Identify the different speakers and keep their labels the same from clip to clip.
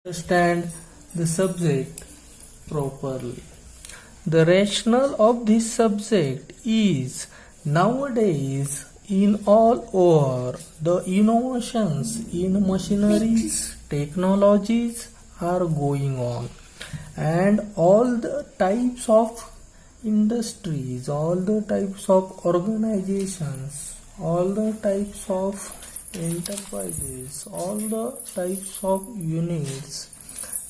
Speaker 1: understand the subject properly. The rationale of this subject is nowadays in all over the innovations in machineries, technologies are going on, and all the types of industries, all the types of organizations, all the types of enterprises, all the types of units.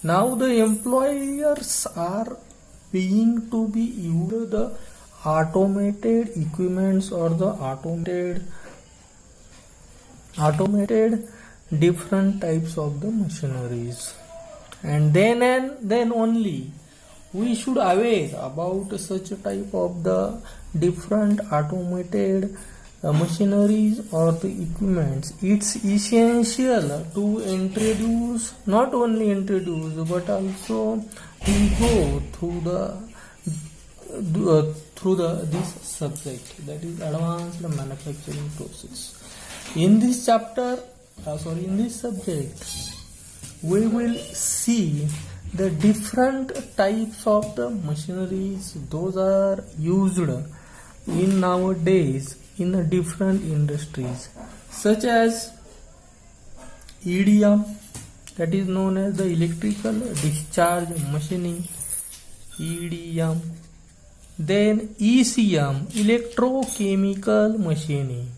Speaker 1: Now the employers are being to be used the automated equipments or the automated different types of the machineries, and then only we should aware about such a type of the different automated machineries or the equipments. It's essential to introduce, not only introduce but also to go through this subject, that is advanced manufacturing process. In this chapter, in this subject, we will see the different types of the machineries those are used in nowadays in the different industries, such as EDM, that is known as the electrical discharge machining, EDM. Then ECM, electrochemical machining.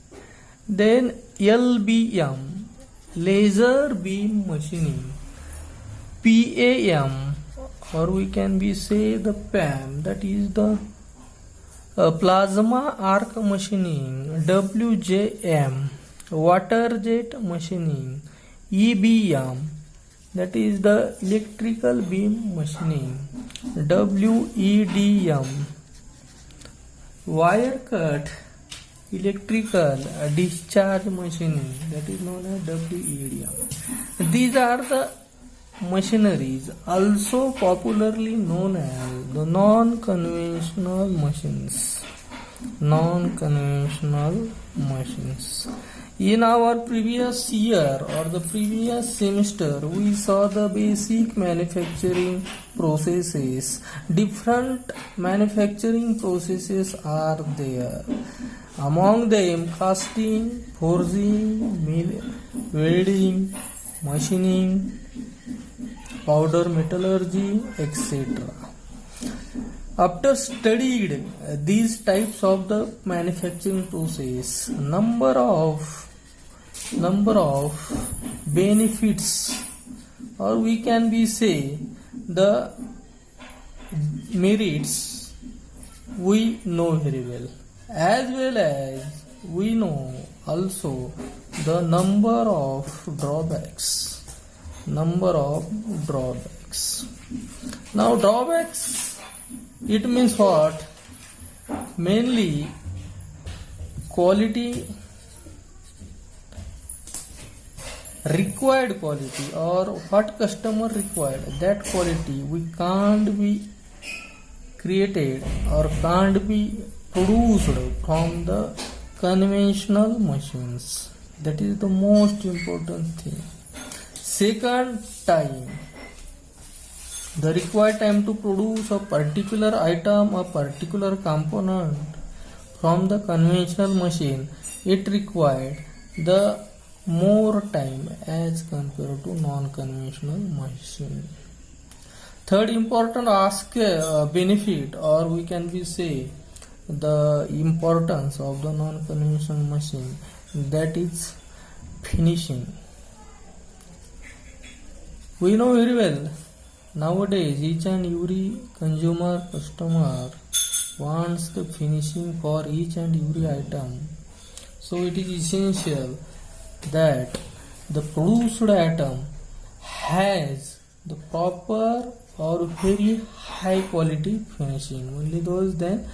Speaker 1: Then LBM, laser beam machining. PAM, or we can be say the PAM, that is the plasma arc machining. WJM, water jet machining. EBM, that is the electrical beam machining. WEDM, wire cut electrical discharge machining, that is known as WEDM. These are the machineries also popularly known as the non-conventional machines. In our previous year or the previous semester, we saw the basic manufacturing processes. Different manufacturing processes are there. Among them, casting, forging, welding, machining, powder metallurgy, etc. After studied these types of the manufacturing process, number of benefits, or we can be say the merits, we know very well as we know also the number of drawbacks. Now drawbacks, it means what? Mainly quality, required quality, or what customer required, that quality we can't be created or can't be produced from the conventional machines. That is the most important thing. Second, time. The required time to produce a particular item, a particular component from the conventional machine, it required the more time as compared to non-conventional machine. Third important benefit, or we can be say the importance of the non-conventional machine, that is finishing. We know very well nowadays each and every customer wants the finishing for each and every item. So it is essential that the produced item has the proper or very high quality finishing. Only those then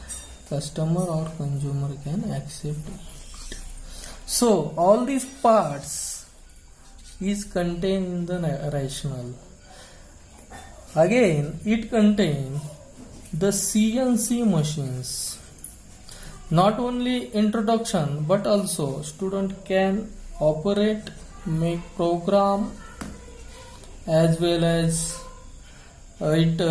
Speaker 1: customer or consumer can accept it. So all these parts is contained in the rationale. Again, it contains the CNC machines. Not only introduction but also student can operate, make program, as well as it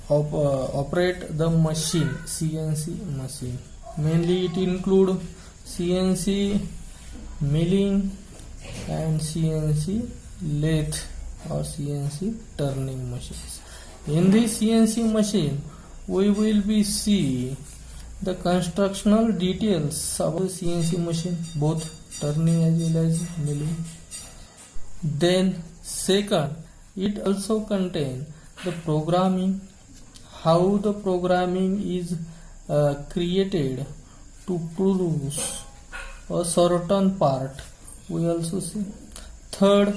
Speaker 1: operate the machine, CNC machine. Mainly it include CNC milling and CNC lathe or CNC turning machines. In this CNC machine, we will be see the constructional details of the CNC machine, both turning as well as milling. Then second, it also contain the programming, how the programming is created to produce a certain part. We also see. Third,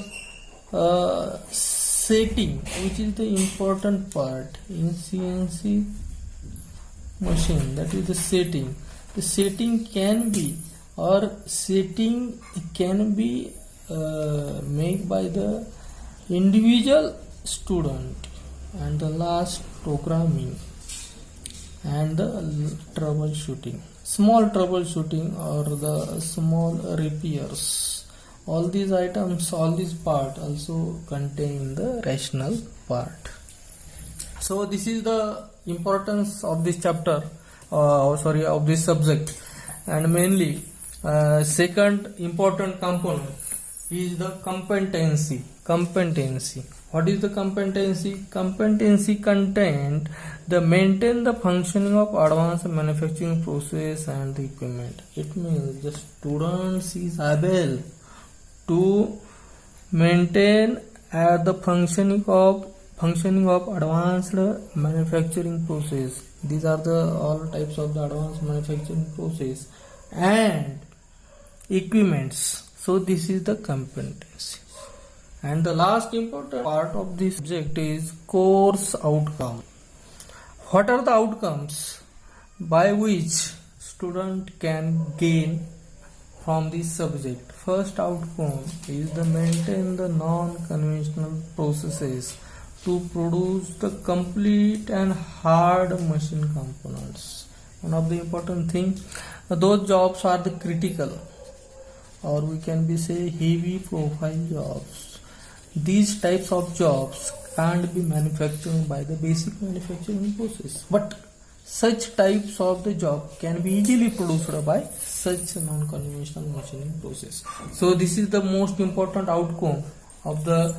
Speaker 1: setting, which is the important part in CNC machine, that is the setting. The setting can be made by the individual student. And the last, programming and the troubleshooting, small troubleshooting or the small repairs. All these items, all these part also contain the rational part. So this is the importance of this chapter, of this subject. And mainly second important component is the competency. What is the competency? Competency content the maintain the functioning of advanced manufacturing process and the equipment. It means the students is able to maintain the functioning of advanced manufacturing process. These are the all types of the advanced manufacturing process and equipments. So this is the competency. And the last important part of this subject is course outcome. What are the outcomes by which student can gain from this subject? First outcome is the maintain the non-conventional processes to produce the complete and hard machine components. One of the important thing, those jobs are the critical, or we can be say heavy profile jobs. These types of jobs can't be manufactured by the basic manufacturing process, but such types of the job can be easily produced by such non-conventional machining process. So this is the most important outcome of the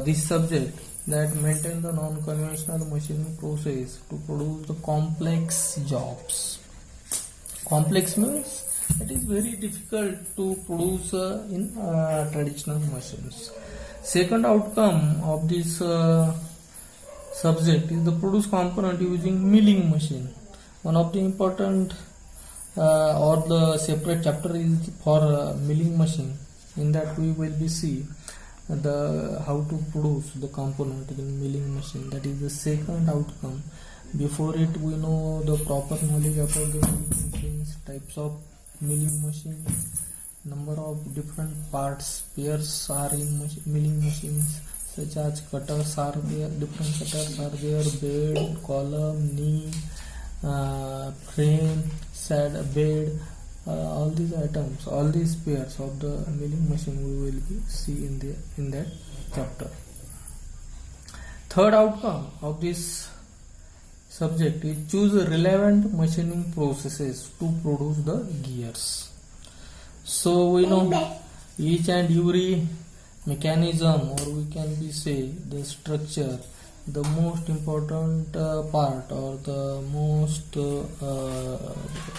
Speaker 1: this subject, that maintain the non-conventional machining process to produce the complex jobs. Complex means it is very difficult to produce in traditional machines. Second outcome of this subject is the produce component using milling machine. One of the important or the separate chapter is for milling machine. In that we will be see the how to produce the component in milling machine. That is the second outcome. Before it, we know the proper knowledge about the milling machines, types of milling machine, number of different parts, pairs are in milling machines, such as cutters are there, different cutters are there, bed, column, knee, frame, bed, all these items, all these pairs of the milling machine we will see in that chapter. Third outcome of this subject is choose relevant machining processes to produce the gears. So we know each and every mechanism, or we can be say the structure, the most important part, or the most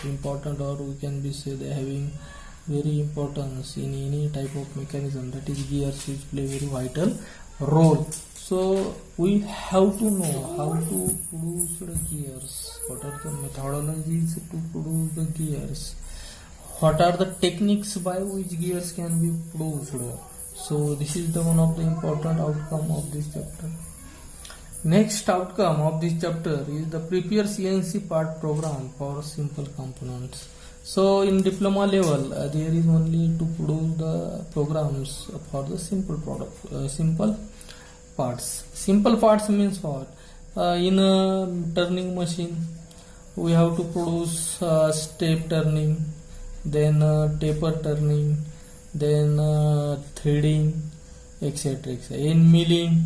Speaker 1: important, or we can be say they having very importance in any type of mechanism, that is gears, which play very vital role. So we have to know how to produce the gears, what are the methodologies to produce the gears, what are the techniques by which gears can be produced. So this is the one of the important outcome of this chapter. Next outcome of this chapter is the prepare CNC part program for simple components. So in diploma level there is only to produce the programs for the simple parts. Simple parts means what? In a turning machine we have to produce step turning, then taper turning, then threading, etc. etc. In milling,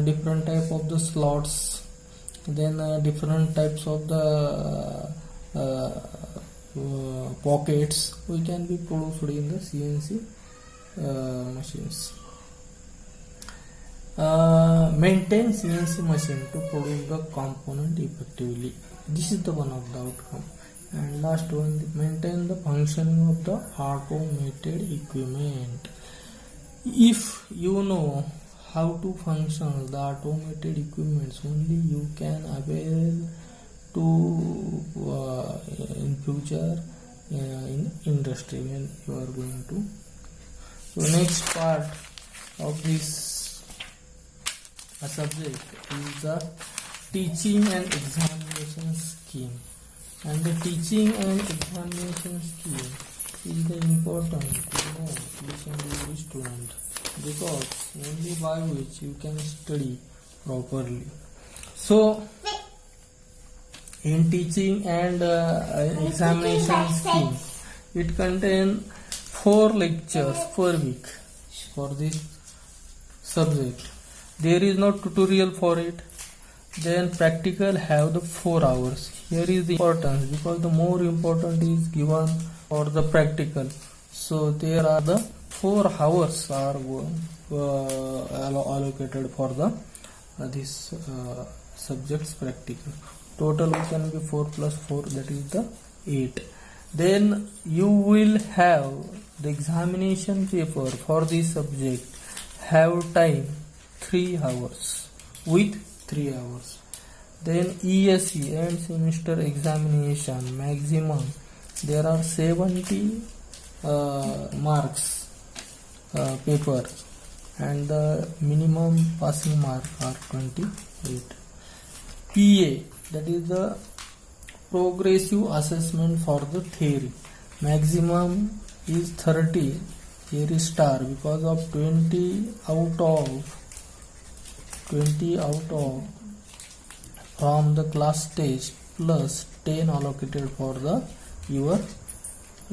Speaker 1: different type of the slots, then different types of the pockets we can be produced in the CNC machines. Maintain CNC machine to produce the component effectively. This is the one of the outcome. And last one, maintain the functioning of the automated equipment. If you know how to function the automated equipments, only you can avail to in future in industry when you are going to. So next part of this subject is the teaching and examination scheme. And the teaching and examination scheme is the important to know each and every student, because only by which you can study properly. So in teaching and examination scheme, it contains 4 lectures per week for this subject. There is no tutorial for it. Then practical have the 4 hours. Here is the importance, because the more important is given for the practical. So there are the 4 hours are allocated for the this subjects practical. Total can be 4 plus 4, that is the 8. Then you will have the examination paper for this subject have time 3 hours with 3 hours. Then ESE, end semester examination, maximum there are 70 marks paper, and the minimum passing mark are 28. PA, that is the progressive assessment for the theory, maximum is 30. Here is star because of 20 out of from the class test plus 10 allocated for the your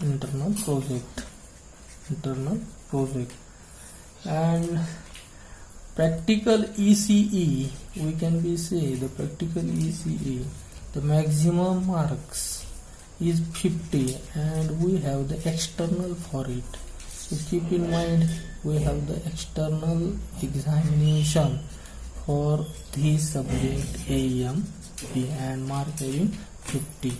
Speaker 1: internal project. And practical ECE, we can be say the practical ECE, the maximum marks is 50, and we have the external for it. So keep in mind, we have the external examination for this subject AEM and mark having 50.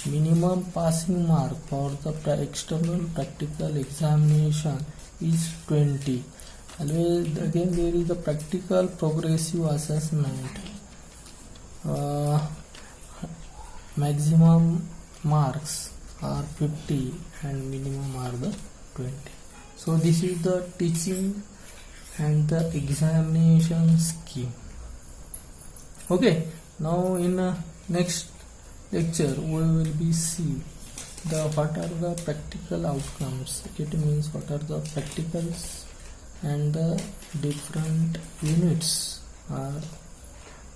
Speaker 1: Minimum passing mark for the external practical examination is 20. Always again there is the practical progressive assessment. Maximum marks are 50 and minimum are the 20. So this is the teaching and the examination scheme. Okay, now in next lecture we will be see the what are the practical outcomes. It means what are the practicals and the different units are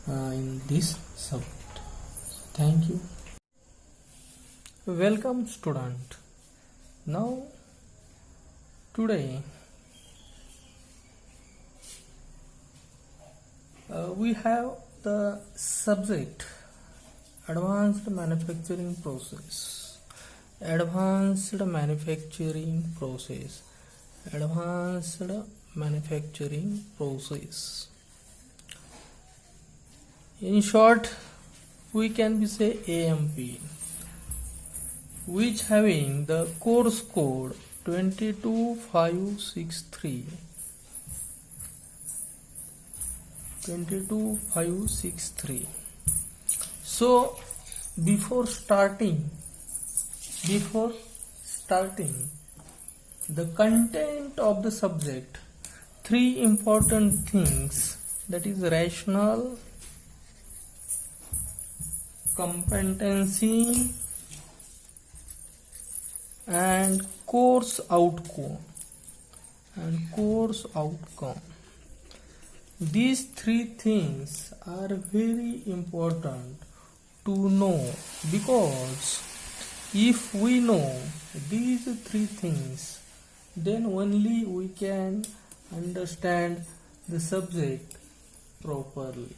Speaker 1: in this subject. Thank you. Welcome student. Now today we have the subject advanced manufacturing process. Advanced manufacturing process. In short, we can be say AMP, which having the course code 22563. So before starting the content of the subject, 3 important things, that is rational, competency and course outcome. These 3 things are very important to know, because if we know these 3 things, then only we can understand the subject properly.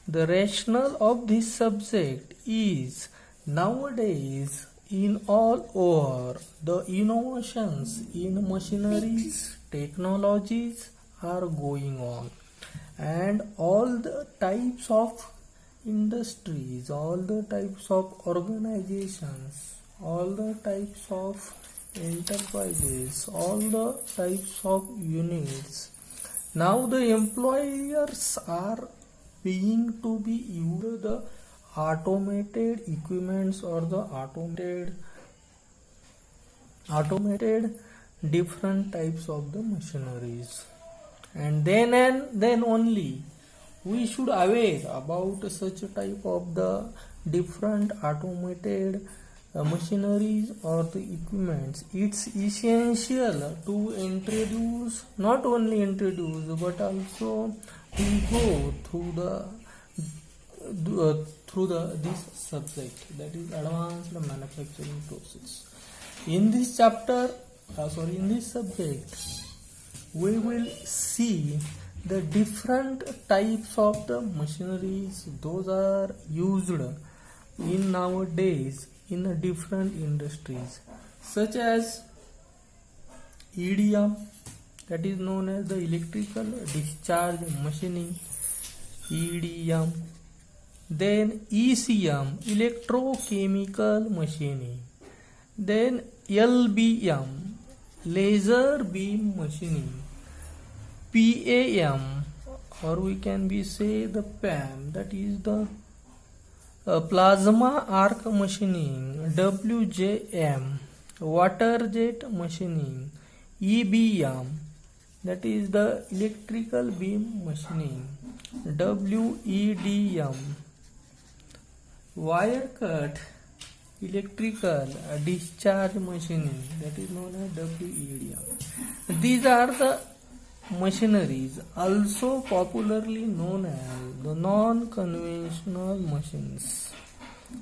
Speaker 1: The rationale of this subject is nowadays in all over the innovations in machineries, technologies are going on, and all the types of industries, all the types of organizations, all the types of enterprises, all the types of units. Now the employers are being to be used the automated equipments or the automated different types of the machineries, and then only we should aware about such type of the different automated machineries or the equipments. It's essential to introduce, not only introduce but also to go through this subject, that is advanced manufacturing process. In this chapter, in this subject, we will see the different types of the machineries those are used in nowadays in the different industries, such as EDM, that is known as the electrical discharge machining, EDM. Then ECM, electrochemical machining. Then LBM, laser beam machining. PAM, or we can be say the PAM, that is the plasma arc machining. WJM, water jet machining. EBM, that is the electrical beam machining. WEDM, wire cut electrical discharge machining, that is known as WEDM. These are the machineries, also popularly known as the non-conventional machines.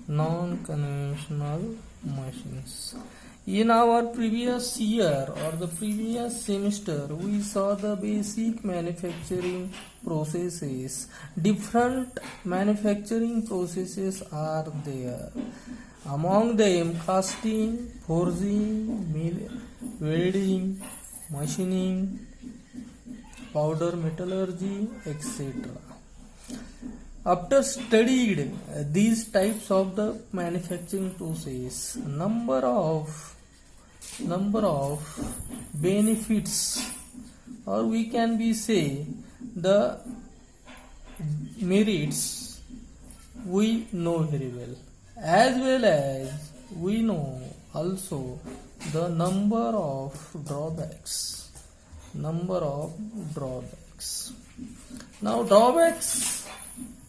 Speaker 1: Non-conventional machines. In our previous year or the previous semester, we saw the basic manufacturing processes. Different manufacturing processes are there. Among them, casting, forging, welding, machining, powder metallurgy, etc. After studied these types of the manufacturing process, number of benefits, or we can be say the merits, we know very well as we know also the number of drawbacks. Now drawbacks,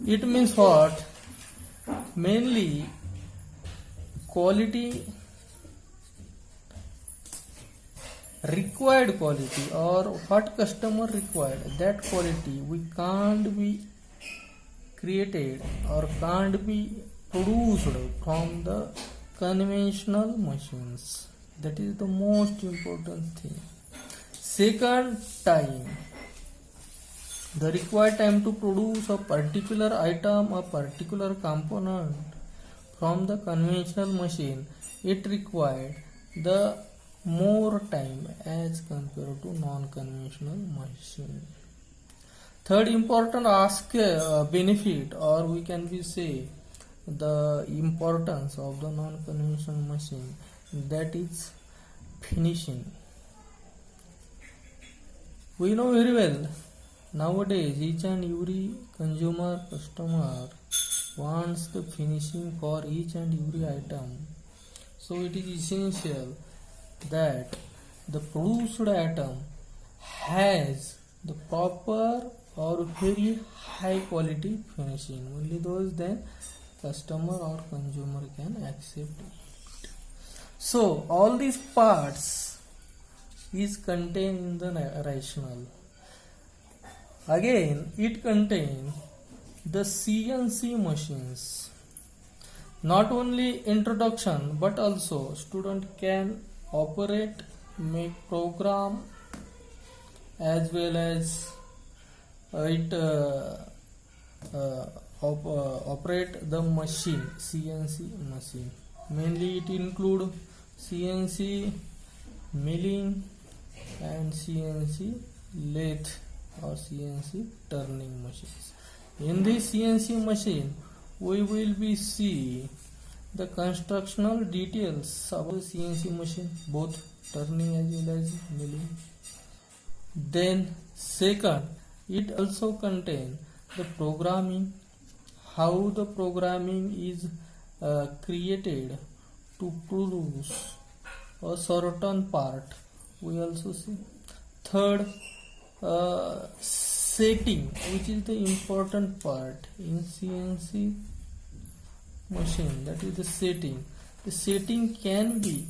Speaker 1: it means what? Mainly quality, required quality, or what customer required, that quality we can't be created or can't be produced from the conventional machines. That is the most important thing. Second, time. The required time to produce a particular item, a particular component from the conventional machine, it required the more time as compared to non-conventional machine. Third important benefit, or we can be say the importance of the non-conventional machine, that is finishing. We know very well nowadays each and every customer wants the finishing for each and every item. So it is essential that the produced item has the proper or very high quality finishing. Only those then customer or consumer can accept it. So all these parts is contained in the rationale. Again, it contains the CNC machines. Not only introduction, but also student can operate, make program, as well as it operate the machine, CNC machine. Mainly it include CNC milling and CNC lathe or CNC turning machines. In this CNC machine, we will be see the constructional details of the CNC machine, both turning as well as milling. Then second, it also contain the programming, how the programming is created to produce a certain part. We also see. Third, setting, which is the important part in CNC machine, that is the setting. The setting can be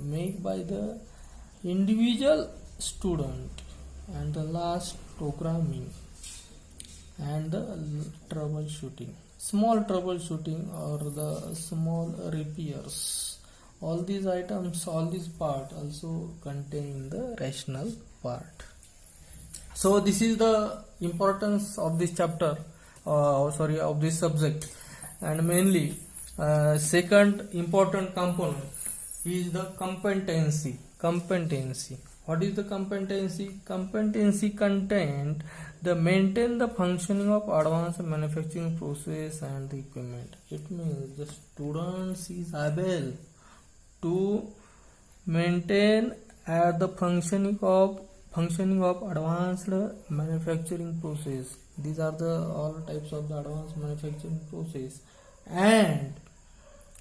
Speaker 1: made by the individual student. And the last, programming and the troubleshooting, small troubleshooting or the small repairs. All these items, all these part also contain the rational part. So this is the importance of this chapter, of this subject. And mainly second important component is the competency. What is the competency? Competency content the maintain the functioning of advanced manufacturing process and the equipment. It means the students is able to maintain the functioning of advanced manufacturing process. These are the all types of the advanced manufacturing process and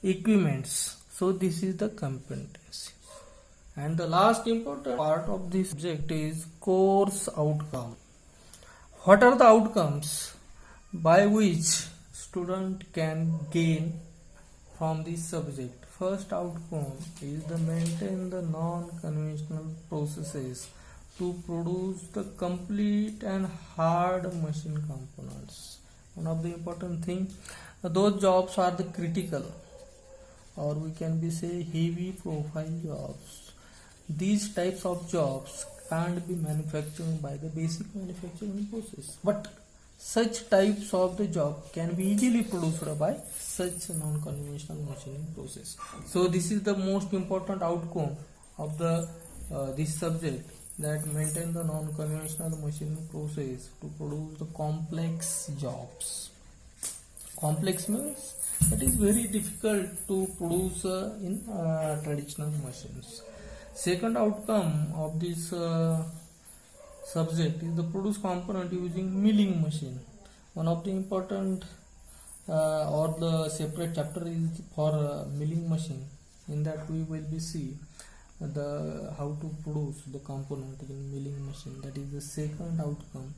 Speaker 1: equipments. So this is the competency. And the last important part of this subject is course outcome. What are the outcomes by which student can gain from this subject? First outcome is the maintain the non-conventional processes to produce the complete and hard machine components. One of the important thing, those jobs are the critical, or we can be say heavy profile jobs. These types of jobs can't be manufactured by the basic manufacturing process, but such types of the job can be easily produced by such non-conventional machining process. So this is the most important outcome of the this subject, that maintain the non-conventional machining process to produce the complex jobs. Complex means it is very difficult to produce in traditional machines. Second outcome of this subject is the produce component using milling machine. One of the important or the separate chapter is for milling machine. In that we will be see the how to produce the component in milling machine. That is the second outcome.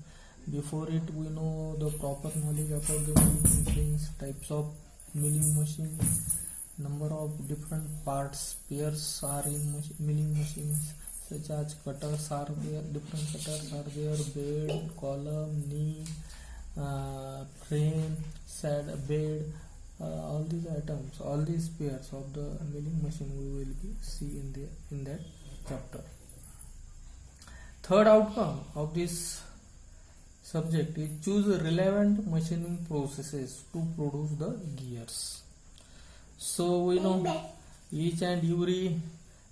Speaker 1: Before it, we know the proper knowledge about the milling machines, types of milling machine, number of different parts, pairs are in milling machines, such as cutters are there, different cutters are there, bed, column, knee, frame, bed, all these items, all these pairs of the milling machine we will be see in that chapter. Third outcome of this subject is choose relevant machining processes to produce the gears. So we know each and every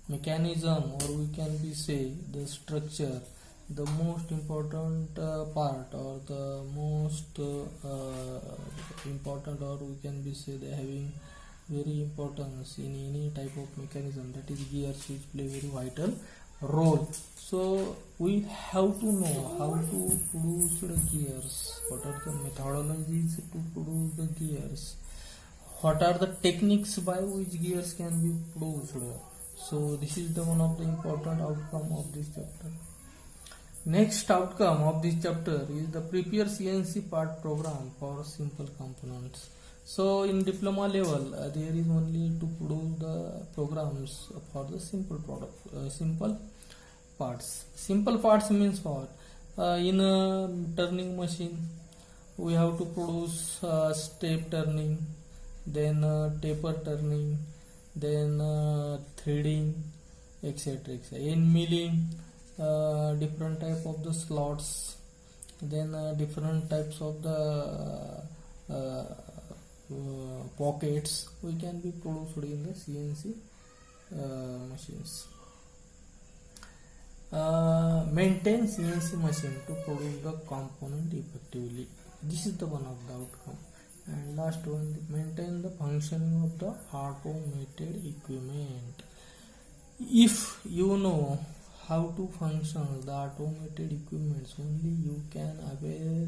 Speaker 1: mechanism, or we can be say the structure, the most important part, or the most important, or we can be say they having very importance in any type of mechanism, that is gears, which play very vital role. So we have to know how to produce the gears, what are the methodologies to produce the gears, what are the techniques by which gears can be produced. So this is the one of the important outcome of this chapter. Next outcome of this chapter is the prepare CNC part program for simple components. So in diploma level there is only to produce the programs for the simple simple parts. Simple parts means what? In a turning machine we have to produce step turning, then taper turning, then threading, etc. In milling, different type of the slots, then different types of the pockets we can be produced in the CNC machines. Maintain CNC machine to produce the component effectively. This is the one of the outcome. And last one, maintain the functioning of the automated equipment. If you know how to function the automated equipments, only you can avail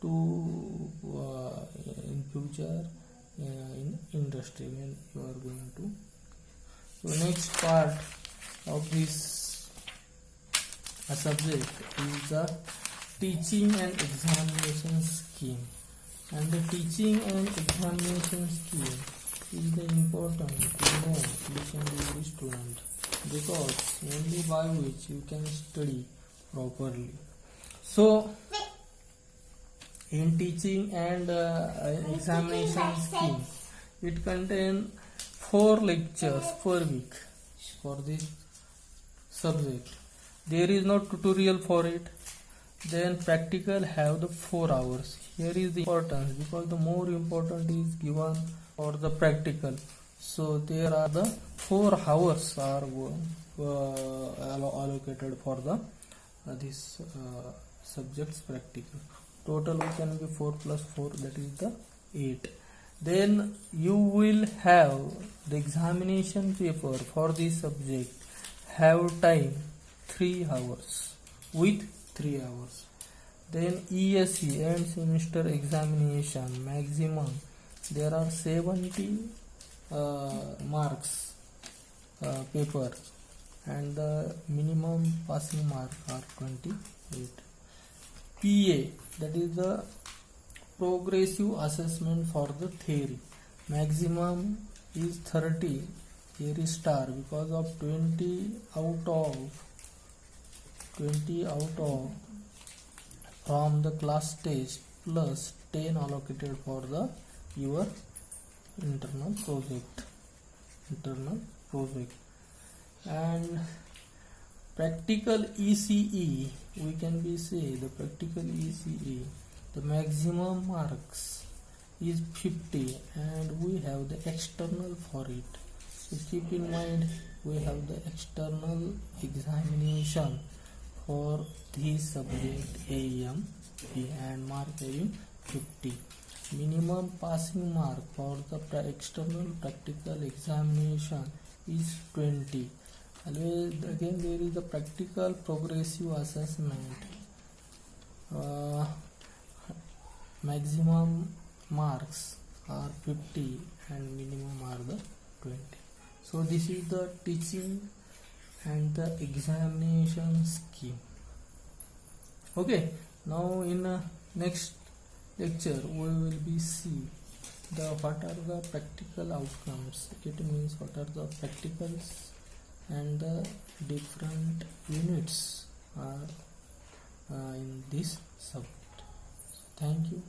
Speaker 1: to in future in industry when you are going to. So next part of this subject is the teaching and examination scheme. And the teaching and examination scheme is the important to know each and every student, because only by which you can study properly. So in teaching and examination scheme, it contains 4 lectures per week for this subject. There is no tutorial for it. Then practical have the 4 hours. Here is the importance, because the more important is given for the practical. So there are the 4 hours are allocated for the this subjects practical. Total we can be 4 plus 4, that is the 8. Then you will have the examination paper for this subject have time 3 hours with 3 hours. Then ESE end semester examination maximum there are 70 marks paper, and the minimum passing mark are 28. PA, that is the progressive assessment for the theory, maximum is 30. Here is star because of 20 out of from the class test plus 10 allocated for the your internal project. And practical ECE, we can be say the practical ECE, the maximum marks is 50, and we have the external for it. So keep in mind, we have the external examination for this subject AEM and mark having 50. Minimum passing mark for the external practical examination is 20. Always again there is the practical progressive assessment. Maximum marks are 50 and minimum are the 20. So this is the teaching and the examination scheme. Okay, now in next lecture we will be see the what are the practical outcomes. It means what are the practicals and the different units are in this subject. Thank you.